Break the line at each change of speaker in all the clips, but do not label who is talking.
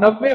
90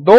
2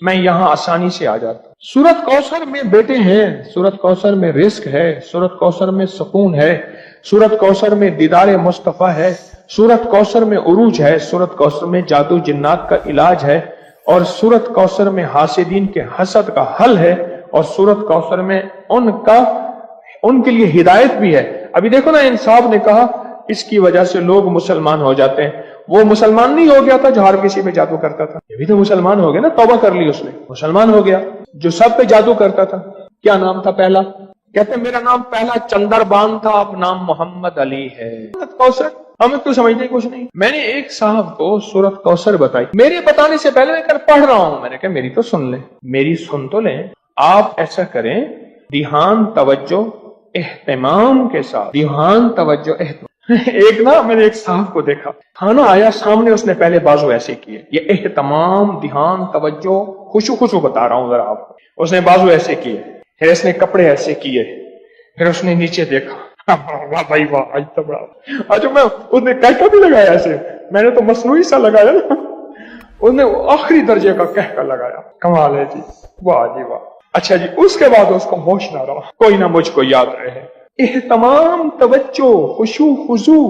میں یہاں آسانی سے آ جاتا ہوں۔ سورت کوثر میں بیٹے ہیں، سورت کوثر میں رزق ہے، سورت کوثر میں سکون ہے، سورت کوثر میں دیدار مصطفیٰ ہے، سورت کوثر میں عروج ہے، سورت کوثر میں جادو جنات کا علاج ہے، اور سورت کوثر میں حاسدین کے حسد کا حل ہے، اور سورت کوثر میں ان کے لیے ہدایت بھی ہے۔ ابھی دیکھو نا، انصاف نے کہا اس کی وجہ سے لوگ مسلمان ہو جاتے ہیں۔ وہ مسلمان نہیں ہو گیا تھا جو ہر کسی پہ جادو کرتا تھا، یہ بھی تو مسلمان ہو گیا نا، توبہ کر لی اس نے، مسلمان ہو گیا۔ جو سب پہ جادو کرتا تھا، کیا نام تھا پہلا؟ کہتے میرا نام پہلا چندر بان تھا، اب نام محمد علی ہے۔ سورت کوثر ہمیں تو سمجھنے کچھ نہیں۔ میں نے ایک صاحب کو سورت کوثر بتائی، میرے بتانے سے پہلے میں کل پڑھ رہا ہوں، میں نے کہا میری تو سن لیں، میری سن تو لیں۔ آپ ایسا کریں، دھیان، توجہ، اہتمام کے ساتھ، دھیان، توجہ، اہتمام۔ ایک نا میں نے ایک صاحب کو دیکھا، کھانا آیا سامنے، اس نے پہلے بازو ایسے کیے، یہ اہتمام، دھیان، توجہ، خشوع بتا رہا ہوں ذرا آپ کو۔ اس نے بازو ایسے کیے، پھر اس نے کپڑے ایسے کیے، پھر اس نے نیچے دیکھا، واہ بھائی واہ، آج تو بڑا، آج میں اس نے کہکا بھی لگایا ایسے، میں نے تو مصنوعی سا لگایا نا، اس نے آخری درجے کا کہکا لگایا۔ کمال ہے جی، واہ جی واہ۔ اچھا جی، اس کے بعد اس کو ہوش نہ رہا، کوئی نہ مجھ کو یاد رہے۔ اہتمام، توجہ، خشوع خضوع،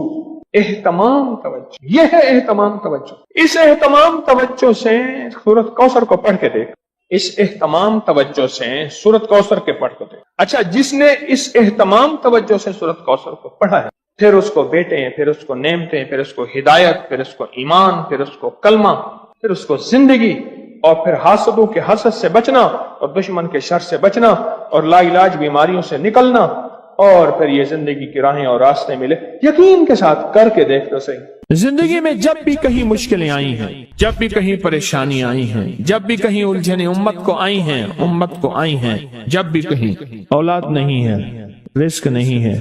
اہتمام، توجہ، یہ ہے اہتمام توجہ۔ اس اہتمام توجہ سے سورت کوثر کو پڑھ کے دیکھ، اس اہتمام توجہ سے سورت کوثر کے پڑھ کے دیکھ۔ اچھا، جس نے اس اہتمام توجہ سے سورت کوثر کو پڑھا ہے، پھر اس کو بیٹے ہیں، پھر اس کو نعمتیں، پھر اس کو ہدایت، پھر اس کو ایمان، پھر اس کو کلمہ، پھر اس کو زندگی، اور پھر حاسدوں کے حسد سے بچنا، اور دشمن کے شر سے بچنا، اور لا علاج بیماریوں سے نکلنا، اور پھر یہ زندگی کی راہیں اور راستے ملے۔ یقین کے ساتھ کر کے دیکھ تو صحیح۔ زندگی میں جب بھی کہیں مشکلیں آئی ہیں، جب بھی کہیں پریشانی آئی ہیں، جب بھی کہیں الجھنیں امت کو آئی ہیں، جب بھی کہیں اولاد نہیں ہے، رزق نہیں ہے،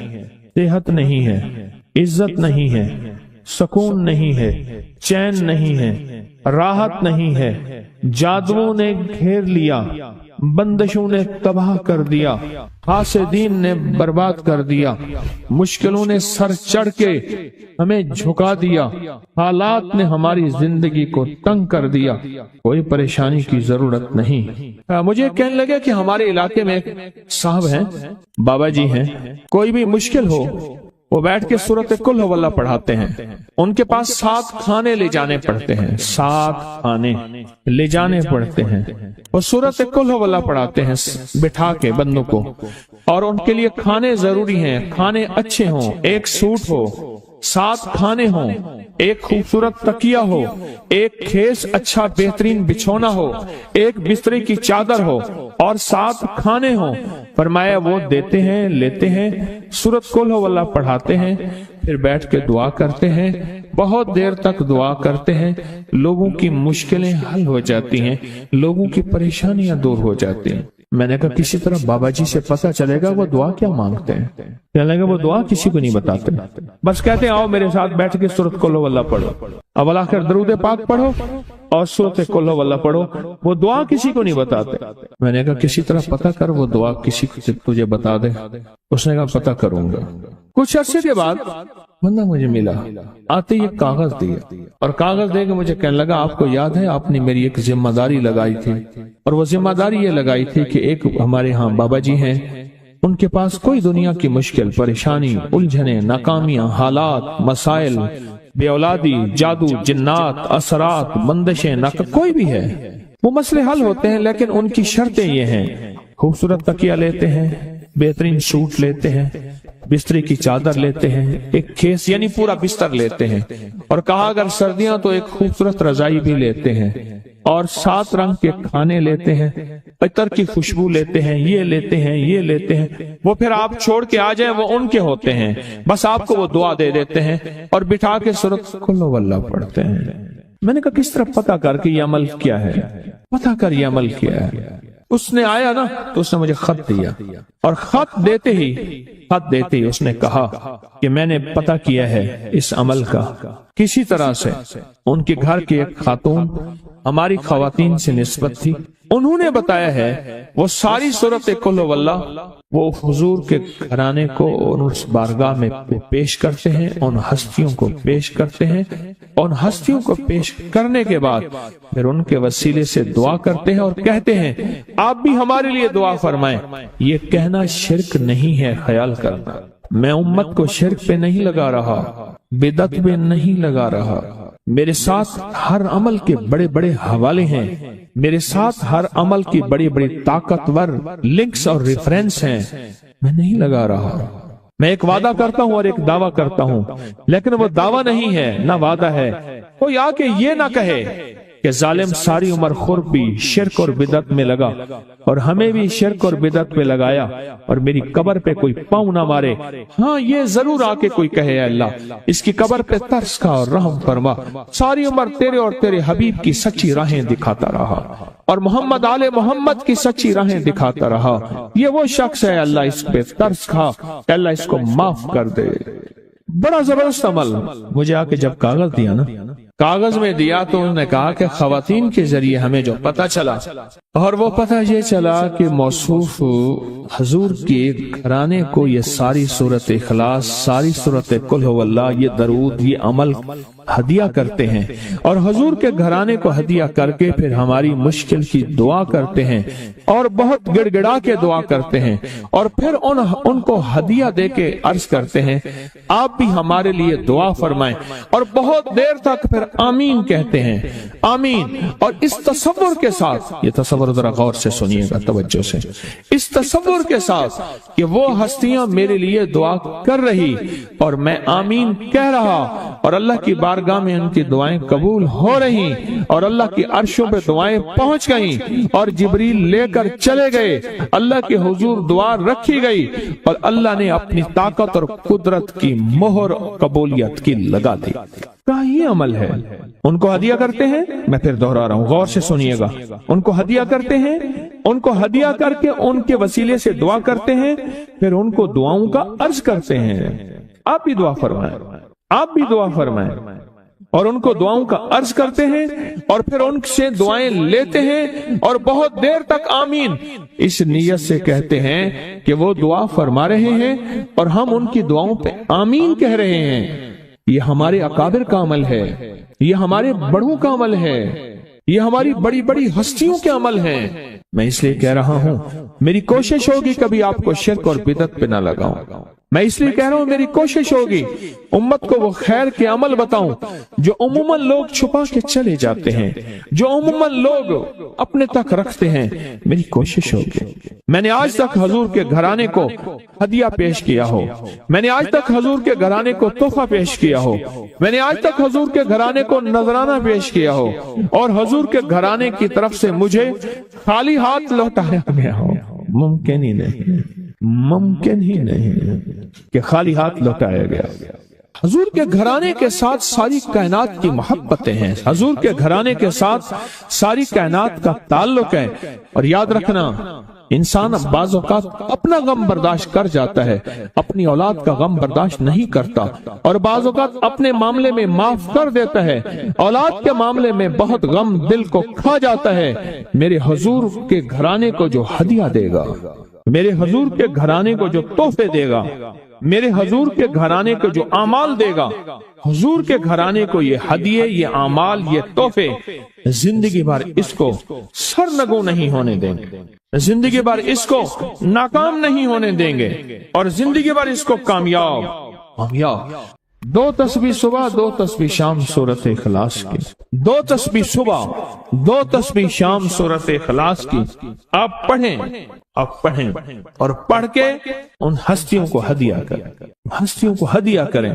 صحت نہیں ہے، عزت نہیں ہے، سکون نہیں ہے، چین نہیں ہے، راحت نہیں ہے، جادوؤں نے گھیر لیا، بندشوں نے تباہ کر دیا، حاسدین نے برباد کر دیا، مشکلوں نے سر چڑھ کے ہمیں جھکا دیا، حالات نے ہماری زندگی کو تنگ کر دیا، کوئی پریشانی کی ضرورت نہیں۔ مجھے کہنے لگے کہ ہمارے علاقے میں ایک صاحب ہیں، بابا جی ہیں، کوئی بھی مشکل ہو وہ بیٹھ کے سورت کل ہو اللہ پڑھاتے ہیں۔ ان کے پاس 7 کھانے لے جانے پڑتے ہیں، 7 کھانے لے جانے پڑتے ہیں، وہ سورت کل ہو اللہ پڑھاتے ہیں بٹھا کے بندوں کو، اور ان کے لیے کھانے ضروری ہیں، کھانے اچھے ہوں، ایک سوٹ ہو، 7 کھانے ہوں، ایک خوبصورت تکیہ ہو، ایک کھیس اچھا بہترین بچھونا ہو، ایک بستر کی چادر ہو، اور 7 کھانے ہوں۔ فرمایا وہ دیتے ہیں، لیتے ہیں، سورت کل ہو اللہ پڑھاتے ہیں، پھر بیٹھ کے دعا کرتے ہیں، بہت دیر تک دعا کرتے ہیں، لوگوں کی مشکلیں حل ہو جاتی ہیں، لوگوں کی پریشانیاں دور ہو جاتی ہیں۔ میں نے کہا کسی طرح بابا جی سے پتہ چلے گا وہ دعا کیا مانگتے ہیں۔ کہنے لگے وہ دعا کسی کو نہیں بتاتے، بس کہتے ہیں آؤ میرے ساتھ بیٹھ کے سورت کل ہو اللہ پڑھو، اول آخر درود پاک پڑھو اور سورت کل ہو اللہ پڑھو، وہ دعا کسی کو نہیں بتاتے۔ میں نے کہا کسی طرح پتہ کر وہ دعا کسی کو تجھے بتا دے۔ اس نے کہا پتہ کروں گا۔ کچھ عرصے کے بعد بندہ مجھے ملا، آتے یہ کاغذ دیا، اور کاغذ دے کے مجھے کہنے لگا آپ کو یاد ہے آپ نے میری ایک ذمہ داری لگائی تھی، اور وہ ذمہ داری یہ لگائی تھی کہ ایک ہمارے ہاں بابا جی ہیں، ان کے پاس کوئی دنیا کی مشکل، پریشانی، الجھنیں، ناکامیاں، حالات، مسائل، بے اولادی، جادو، جنات، اثرات، بندشیں، کوئی بھی ہے، وہ مسئلے حل ہوتے ہیں، لیکن ان کی شرطیں یہ ہیں، خوبصورت تکیہ لیتے ہیں، بہترین سوٹ لیتے ہیں، بستری کی چادر لیتے ہیں، ایک کھیس یعنی پورا بستر لیتے ہیں، اور کہا اگر سردیاں تو ایک خوبصورت رضائی بھی لیتے ہیں، اور 7 رنگ کے کھانے لیتے ہیں، عطر کی خوشبو لیتے ہیں، یہ لیتے ہیں، یہ لیتے ہیں، وہ پھر آپ چھوڑ کے آ جائیں وہ ان کے ہوتے ہیں، بس آپ کو وہ دعا دے دیتے ہیں اور بٹھا کے سورت کل ہو اللہ پڑھتے ہیں۔ میں نے کہا کس طرح پتہ کر کے یہ عمل کیا ہے، پتہ کر یہ عمل کیا ہے۔ اس نے آیا نا تو اس نے مجھے خط دیا، اور خط دیتے ہی اس نے کہا کہ میں نے پتہ کیا ہے اس عمل کا، کسی طرح سے ان کے گھر کی ایک خاتون ہماری خواتین سے نسبت تھی، انہوں نے بتایا ہے وہ ساری صورت قل هو اللہ وہ حضور کے گھرانے کو اس بارگاہ میں پیش کرتے ہیں، ان ہستیوں کو پیش کرتے ہیں، ان ہستیوں کو پیش کرنے کے بعد پھر ان کے وسیلے سے دعا کرتے ہیں اور کہتے ہیں آپ بھی ہمارے لیے دعا فرمائیں۔ یہ کہنا شرک نہیں ہے، خیال کرنا، میں امت کو شرک پہ نہیں لگا رہا، بدعت پہ نہیں لگا رہا، میرے ساتھ ہر عمل کے بڑے بڑے حوالے ہیں، میرے ساتھ ہر عمل کی بڑی بڑی طاقتور لنکس اور ریفرنس ہیں، میں نہیں لگا رہا۔ میں ایک وعدہ کرتا ہوں اور ایک دعویٰ کرتا ہوں، لیکن وہ دعویٰ نہیں ہے نہ وعدہ ہے۔ کوئی آ کے یہ نہ کہے کہ ظالم ساری عمر خور بھی شرک اور بدعت میں لگا اور ہمیں بھی شرک اور بدعت پہ لگایا اور میری قبر پہ کوئی پاؤں نہ مارے۔ ہاں یہ ضرور آ کے کوئی کہے اللہ اس کی قبر پہ ترس کھا اور رحم فرما، ساری عمر تیرے اور تیرے حبیب کی سچی راہیں دکھاتا رہا اور محمد آل محمد کی سچی راہیں دکھاتا رہا، یہ وہ شخص ہے اللہ اس پہ ترس کھا، اللہ اس کو معاف کر دے۔ بڑا زبردست عمل۔ مجھے آ کے جب کاغذ دیا نا، کاغذ میں دیا تو انہوں نے کہا کہ خواتین کے ذریعے ہمیں جو پتہ چلا، اور وہ پتہ یہ چلا کہ موصوف حضور کے گھرانے کو یہ ساری سورت اخلاص، ساری سورت قل هو اللہ، یہ درود، یہ عمل ہدیہ کرتے ہیں اور حضور کے گھرانے کو ہدیہ کر کے پھر ہماری مشکل کی دعا کرتے ہیں اور بہت گڑ گڑا کے دعا کرتے ہیں اور پھر ان کو ہدیہ دے کے عرض کرتے ہیں آپ بھی ہمارے لیے دعا فرمائیں، اور بہت دیر تک پھر آمین کہتے ہیں، آمین۔ اور اس تصور کے ساتھ، یہ تصور ذرا غور سے سنیے گا توجہ سے، اس تصور کے ساتھ کہ وہ ہستیاں میرے لیے دعا کر رہی اور میں آمین کہہ رہا اور اللہ کی بارگاہ میں ان کی دعائیں قبول ہو رہی اور اللہ کی عرشوں پہ دعائیں پہنچ گئیں اور جبریل لے کر چلے گئے، اللہ کے حضور دعا رکھی گئی اور اللہ نے اپنی طاقت اور قدرت کی مہر قبولیت کی لگا دی۔ کیا یہ عمل ہے؟ ان کو ہدیہ کرتے ہیں، میں پھر دوہرا رہا ہوں، غور سے سنیے گا، ان کو ہدیہ کرتے ہیں، ان کو ہدیہ کر کے ان کے وسیلے سے دعا کرتے ہیں، پھر ان کو دعاؤں کا عرض کرتے ہیں آپ بھی دعا فرمائیں، آپ بھی دعا فرمائیں، اور ان کو دعاؤں کا عرض کرتے ہیں اور پھر ان سے دعائیں لیتے ہیں اور بہت دیر تک آمین اس نیت سے کہتے ہیں کہ وہ دعا فرما رہے ہیں اور ہم ان کی دعاؤں پہ آمین کہہ رہے ہیں۔ یہ ہمارے اکابر کا عمل ہے، یہ ہمارے بڑوں کا عمل ہے، یہ ہماری بڑی بڑی ہستیوں کے عمل ہیں۔ میں اس لیے کہہ رہا ہوں میری کوشش ہوگی کبھی آپ کو شرک اور بدعت پہ نہ لگاؤں، میں اس لیے کہہ رہا ہوں میری کوشش ہوگی امت کو وہ خیر کے عمل بتاؤں جو عموماً لوگ چھپا کے چلے جاتے ہیں، جو عموماً لوگ اپنے تک رکھتے ہیں۔ میری کوشش ہوگی میں نے آج تک حضور کے گھرانے کو ہدیہ پیش کیا ہو، میں نے آج تک حضور کے گھرانے کو تحفہ پیش کیا ہو، میں نے آج تک حضور کے گھرانے کو نذرانہ پیش کیا ہو اور حضور کے گھرانے کی طرف سے مجھے خالی ہاتھ لوٹایا گیا ہو۔ ممکن ہی نہیں، ممکن ہی نہیں کہ خالی ہاتھ لوٹایا گیا۔ حضور کے گھرانے کے ساتھ ساری کائنات کی محبتیں ہیں، حضور کے گھرانے کے ساتھ ساری کائنات کا تعلق ہے۔ اور یاد رکھنا انسان بعض اوقات اپنا غم برداشت کر جاتا ہے، اپنی اولاد کا غم برداشت نہیں کرتا، اور بعض اوقات اپنے معاملے میں معاف کر دیتا ہے، اولاد کے معاملے میں بہت غم دل کو کھا جاتا ہے۔ میرے حضور کے گھرانے کو جو ہدیہ دے گا، میرے حضور کے گھرانے کو جو تحفے دے گا، میرے حضور کے گھرانے کو جو اعمال دے گا، حضور کے گھرانے کو یہ ہدیے، یہ اعمال، یہ تحفے زندگی بھر اس کو سرنگوں نہیں ہونے دیں گے، زندگی بھر اس کو ناکام نہیں ہونے دیں گے، اور زندگی بھر اس کو کامیاب۔ 2 تسبیح صبح، 2 تسبیح شام سورت اخلاص کی، 2 تسبیح صبح، 2 تسبیح شام سورت اخلاص کی آپ پڑھیں، آپ پڑھیں اور پڑھ کے ان ہستیوں کو ہدیہ کریں، ہستیوں کو ہدیہ کریں،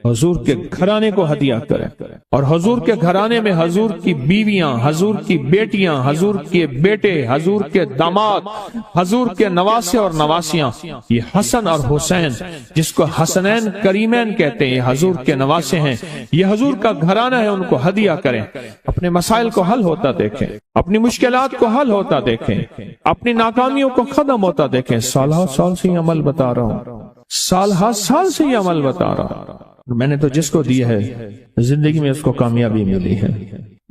حضور کے گھرانے کو ہدیہ کریں، اور حضور کے گھرانے میں حضور کی بیویاں، حضور کی بیٹیاں، حضور کے بیٹے، حضور کے داماد، حضور کے نواسے اور نواسیاں، یہ حسن اور حسین جس کو حسنین کریمین کہتے ہیں، یہ حضور کے نواسے ہیں، یہ حضور کا گھرانہ ہے، ان کو ہدیہ کریں، اپنے مسائل کو حل ہوتا دیکھیں، اپنی مشکلات کو حل ہوتا دیکھیں، اپنی ناکامیوں کو ختم ہوتا دیکھیں۔ سال سے یہ عمل بتا رہا ہوں، سال سے یہ عمل بتا رہا ہوں۔ میں نے تو جس کو دیا ہے زندگی میں اس کو کامیابی ملی ہے،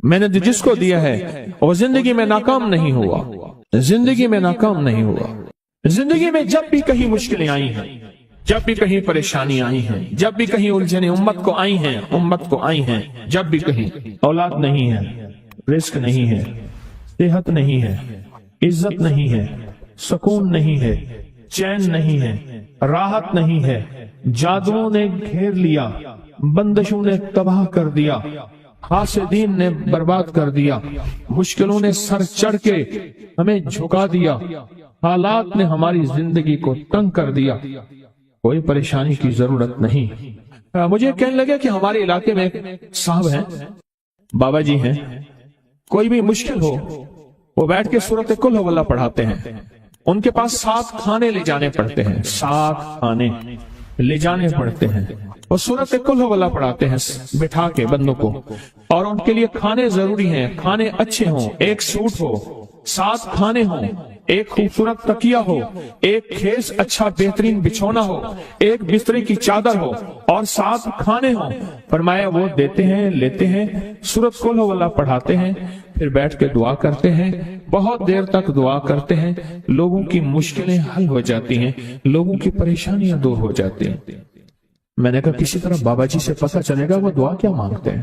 میں نے تو جس کو دیا ہے اور زندگی میں ناکام نہیں ہوا، زندگی میں ناکام نہیں ہوا۔ زندگی میں جب بھی کہیں مشکلیں آئی ہیں، جب بھی کہیں پریشانی آئی ہیں، جب بھی کہیں الجھنیں امت کو آئی ہیں، جب بھی کہیں اولاد نہیں ہے، رزق نہیں ہے، صحت نہیں ہے، عزت نہیں ہے، سکون نہیں ہے، چین نہیں ہے، راحت نہیں ہے، جادوؤں نے گھیر لیا، بندشوں نے تباہ کر دیا، حاسدین نے برباد کر دیا، مشکلوں نے سر چڑھ کے ہمیں جھکا دیا، حالات نے ہماری زندگی کو تنگ کر دیا، کوئی پریشانی کی ضرورت نہیں۔ مجھے کہنے لگے کہ ہمارے علاقے میں ایک صاحب ہیں، بابا جی ہیں، کوئی بھی مشکل ہو وہ بیٹھ کے سورۃ قل ہو اللہ پڑھاتے ہیں، ان کے پاس 7 کھانے لے جانے پڑتے ہیں، 7 کھانے لے جانے پڑتے ہیں، اور سورۃ قل ہو اللہ پڑھاتے ہیں بٹھا کے بندوں کو، اور ان کے لیے کھانے ضروری ہیں، کھانے اچھے ہوں، ایک سوٹ ہو، 7 کھانے ہوں، ایک خوبصورت تکیہ ہو، ایک خیز اچھا بہترین بچھونا ہو، ایک بسترے کی چادر ہو، اور 7 کھانے ہوں۔ فرمایا وہ دیتے ہیں، لیتے ہیں، سورۃ قل ہو اللہ پڑھاتے ہیں، پھر بیٹھ کے دعا کرتے ہیں، بہت دیر تک دعا کرتے ہیں، لوگوں کی مشکلیں حل ہو جاتی ہیں، لوگوں کی پریشانیاں دور ہو جاتی ہیں۔ میں نے کہا کسی طرح بابا جی سے پتہ چلے گا وہ دعا کیا مانگتے ہیں؟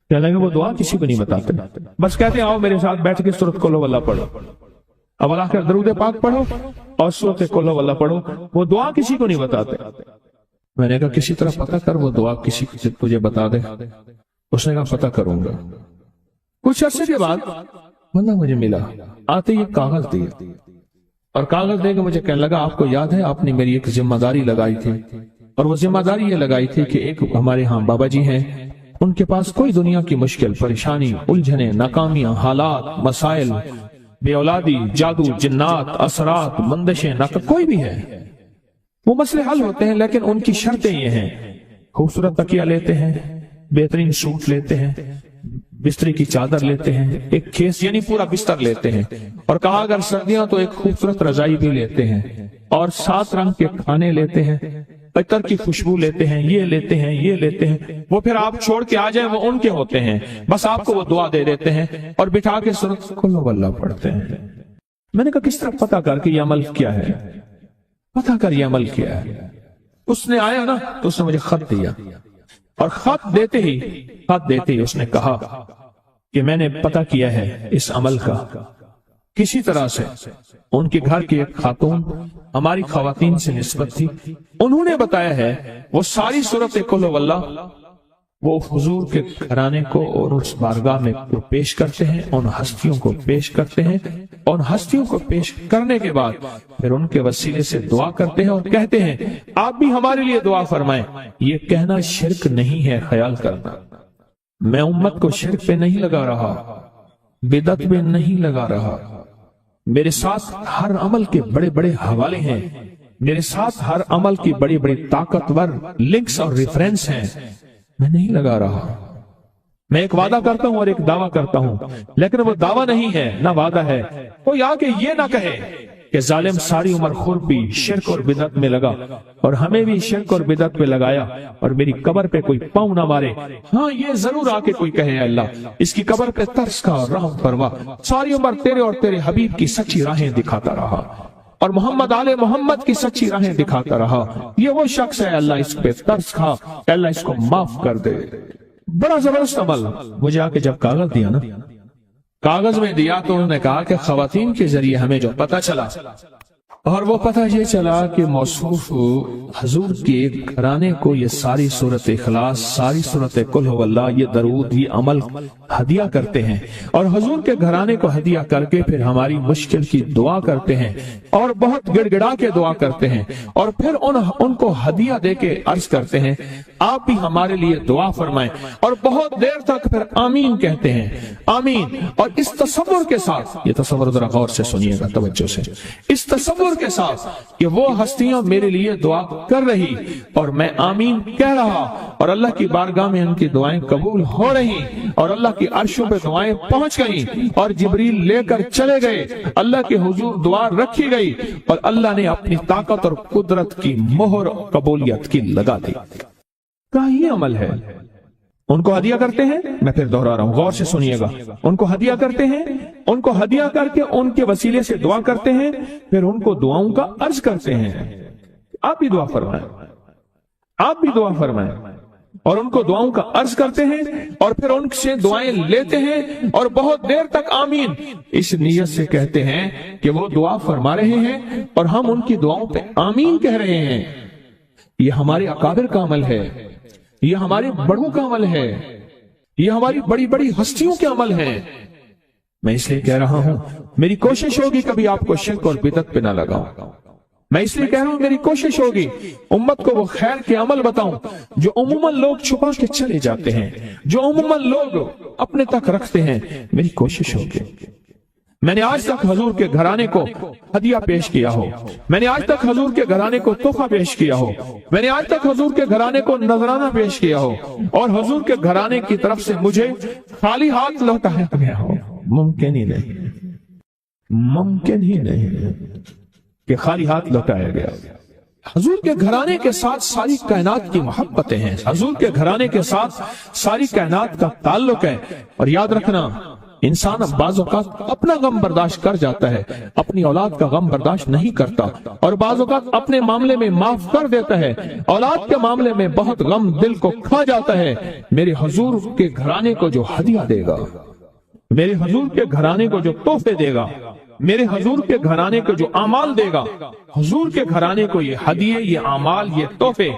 کہنے لگے وہ دعا کسی کو نہیں بتاتے، بس کہتے ہیں آؤ میرے ساتھ بیٹھ کے سورۃ قل ہو اللہ پڑھو، اب اللہ کر درود پاک پڑھو اور سورۃ قل ہو اللہ پڑھو، وہ دعا کسی کو نہیں بتاتے۔ میں نے کہا کسی طرح پتہ کر وہ دعا کسی کو تجھے بتا دے۔ اس نے کہا پتہ کروں گا۔ کچھ عرصے کے بعد بندہ مجھے ملا، آتے یہ کاغذ دیا، اور کاغذ دے کے مجھے کہنے لگا آپ کو یاد ہے آپ نے میری ایک ذمہ داری لگائی تھی، اور وہ ذمہ داری یہ لگائی تھی کہ ایک ہمارے ہاں بابا جی ہیں، ان کے پاس کوئی دنیا کی مشکل، پریشانی، الجھنیں، ناکامیاں، حالات، مسائل، بے اولادی، جادو، جنات، اثرات، بندشیں، کوئی بھی ہے، وہ مسئلے حل ہوتے ہیں، لیکن ان کی شرطیں یہ ہیں، خوبصورت تکیہ لیتے ہیں، بہترین سوٹ لیتے ہیں، بستری کی چادر لیتے ہیں، ایک کھیس یعنی پورا بستر لیتے ہیں، اور کہا اگر سردیاں تو ایک خوبصورت رضائی بھی لیتے ہیں، اور 7 رنگ کے کھانے لیتے ہیں، عطر کی خوشبو لیتے ہیں، یہ لیتے ہیں، یہ لیتے ہیں، وہ پھر آپ چھوڑ کے آ جائیں وہ ان کے ہوتے ہیں، بس آپ کو وہ دعا دے دیتے ہیں اور بٹھا کے سورۃ قل ہو اللہ پڑھتے ہیں۔ میں نے کہا کس طرح پتہ کر کے یہ عمل کیا ہے، پتہ کر یہ عمل کیا ہے۔ اس نے آیا نا تو اس نے مجھے خط دیا، اور خط دیتے ہی اس نے کہا کہ میں نے پتہ کیا ہے اس عمل کا، کسی طرح سے ان کے گھر کی ایک خاتون ہماری خواتین سے نسبت تھی، انہوں نے بتایا ہے وہ ساری سورۃ قل ہو اللہ وہ حضور کے گھرانے کو اور اس بارگاہ میں پیش کرتے ہیں، ان ہستیوں کو پیش کرتے ہیں، اور ہستیوں کو پیش کرنے کے بعد پھر ان کے وسیلے سے دعا کرتے ہیں اور کہتے ہیں آپ بھی ہمارے لیے دعا فرمائیں۔ یہ کہنا شرک نہیں ہے، خیال کرنا، میں امت کو شرک پہ نہیں لگا رہا، بدعت پہ نہیں لگا رہا، میرے ساتھ ہر عمل کے بڑے بڑے حوالے ہیں، میرے ساتھ ہر عمل کی بڑی بڑی طاقتور لنکس اور ریفرنس ہیں، میں نہیں لگا رہا، میں ایک وعدہ کرتا ہوں اور ایک دعویٰ کرتا ہوں، لیکن وہ دعویٰ نہیں ہے نہ وعدہ ہے۔ کوئی آ کے یہ نہ کہے کہ ظالم ساری عمر خربی شرک اور بدعت میں لگا اور ہمیں بھی شرک اور بدعت پہ لگایا اور میری قبر پہ کوئی پاؤں نہ مارے۔ ہاں یہ ضرور آ کے کوئی کہے اللہ اس کی قبر پہ ترس کھا اور رحم فرما، ساری عمر تیرے اور تیرے حبیب کی سچی راہیں دکھاتا رہا اور محمد آل محمد کی سچی راہیں دکھاتا رہا، یہ وہ شخص ہے، اللہ اس پہ ترس کھا، اللہ اس کو معاف کر دے۔ بڑا زبردست عمل۔ مجھے آ کے جب کاغذ دیا نا، کاغذ میں دیا تو انہوں نے کہا کہ خواتین کے ذریعے ہمیں جو پتہ چلا، اور وہ پتہ یہ چلا کہ موصوف حضور کے گھرانے کو یہ ساری سورۃ اخلاص، ساری سورۃ قل ہو اللہ، یہ درود، یہ عمل ہدیہ کرتے ہیں، اور حضور کے گھرانے کو ہدیہ کر کے پھر ہماری مشکل کی دعا کرتے ہیں اور بہت گڑ گڑا کے دعا کرتے ہیں، اور پھر ان کو ہدیہ دے کے عرض کرتے ہیں آپ بھی ہمارے لیے دعا فرمائیں، اور بہت دیر تک پھر آمین کہتے ہیں، آمین۔ اور اس تصور کے ساتھ، یہ تصور ذرا غور سے سنیے گا توجہ سے، اس تصور کے ساتھ کہ وہ ہستیاں میرے لیے دعا کر رہی اور میں آمین کہہ رہا، اور اللہ کی بارگاہ میں ان کی دعائیں قبول ہو رہی، اور اللہ کی عرشوں پہ دعائیں پہنچ گئیں، اور جبریل لے کر چلے گئے، اللہ کے حضور دعا رکھی گئی، اور اللہ نے اپنی طاقت اور قدرت کی مہر قبولیت کی لگا دی۔
کا یہ عمل ہے. ان کو ہدیہ کرتے ہیں, میں پھر دوہرا رہا ہوں, غور سے سنیے گا. ان کو ہدیہ کرتے ہیں, ان کو ہدیہ کر کے ان کے وسیلے سے دعا کرتے ہیں, پھر ان کو دعاؤں کا عرض کرتے ہیں. آپ بھی دعا فرمائیں, آپ بھی دعا فرمائیں, اور ان کو دعاؤں کا عرض کرتے ہیں, اور پھر ان سے دعائیں لیتے ہیں, اور بہت دیر تک آمین اس نیت سے کہتے ہیں کہ وہ دعا فرما رہے ہیں اور ہم ان کی دعاؤں پہ آمین کہہ رہے ہیں. یہ ہمارے اکابر کا عمل ہے, یہ ہمارے بڑوں کا عمل ہے, یہ ہماری بڑی بڑی ہستیوں کے عمل ہیں. میں اس لیے کہہ رہا ہوں, میری کوشش ہوگی کبھی آپ کو شرک اور بدعت پہ نہ لگاؤں. میں اس لیے کہہ رہا ہوں, میری کوشش ہوگی امت کو وہ خیر کے عمل بتاؤں جو عموماً لوگ چھپا کے چلے جاتے ہیں, جو عموماً لوگ اپنے تک رکھتے ہیں. میری کوشش ہوگی. میں نے آج تک حضور کے گھرانے کو ہدیہ پیش کیا ہو, میں نے آج تک حضور کے گھرانے کو تحفہ پیش کیا ہو, میں نے آج تک حضور کے گھرانے کو نذرانہ پیش کیا ہو, اور حضور کے گھرانے کی طرف سے مجھے خالی ہاتھ لوٹایا گیا ہو. ممکن ہی نہیں, ممکن ہی نہیں کہ خالی ہاتھ لوٹایا گیا. حضور کے گھرانے کے ساتھ ساری کائنات کی محبتیں ہیں, حضور کے گھرانے کے ساتھ ساری کائنات کا تعلق ہے. اور یاد رکھنا, انسان بعض اوقات اپنا غم برداشت کر جاتا ہے, اپنی اولاد کا غم برداشت نہیں کرتا, اور بعض اوقات اپنے معاملے میں معاف کر دیتا ہے, اولاد کے معاملے میں بہت غم دل کو کھا جاتا ہے. میرے حضور کے گھرانے کو جو ہدیہ دے گا, میرے حضور کے گھرانے کو جو تحفے دے گا, میرے حضور کے گھرانے کو جو اعمال دے گا, حضور کے گھرانے کو یہ ہدیے, یہ اعمال, یہ تحفے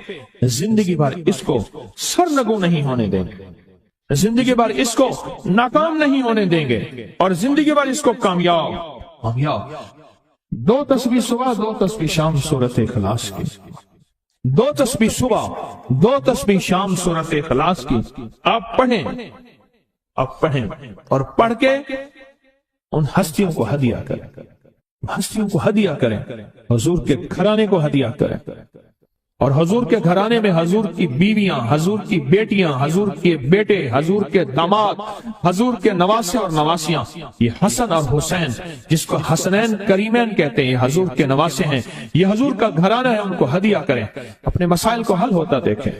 زندگی بھر اس کو سرنگو نہیں ہونے دیں گے, زندگی بھر اس کو ناکام نہیں ہونے دیں گے, اور زندگی بھر اس کو کامیاب. 2 تسبیح صبح 2 تسبیح شام سورۃ اخلاص کی, 2 تسبیح صبح 2 تسبیح شام سورۃ اخلاص کی آپ پڑھیں, آپ پڑھیں, اور پڑھ کے ان ہستیوں کو ہدیہ کریں, ہستیوں کو ہدیہ کریں, حضور کے گھرانے کو ہدیہ کریں. اور حضور کے گھرانے میں حضور کی بیویاں, حضور کی بیٹیاں, حضور کے بیٹے, حضور کے داماد, حضور کے نواسے اور نواسیاں, یہ حسن اور حسین جس کو حسنین کریمین کہتے ہیں, یہ حضور کے نواسے ہیں, یہ حضور کا گھرانہ ہے. ان کو ہدیہ کریں, اپنے مسائل کو حل ہوتا دیکھیں.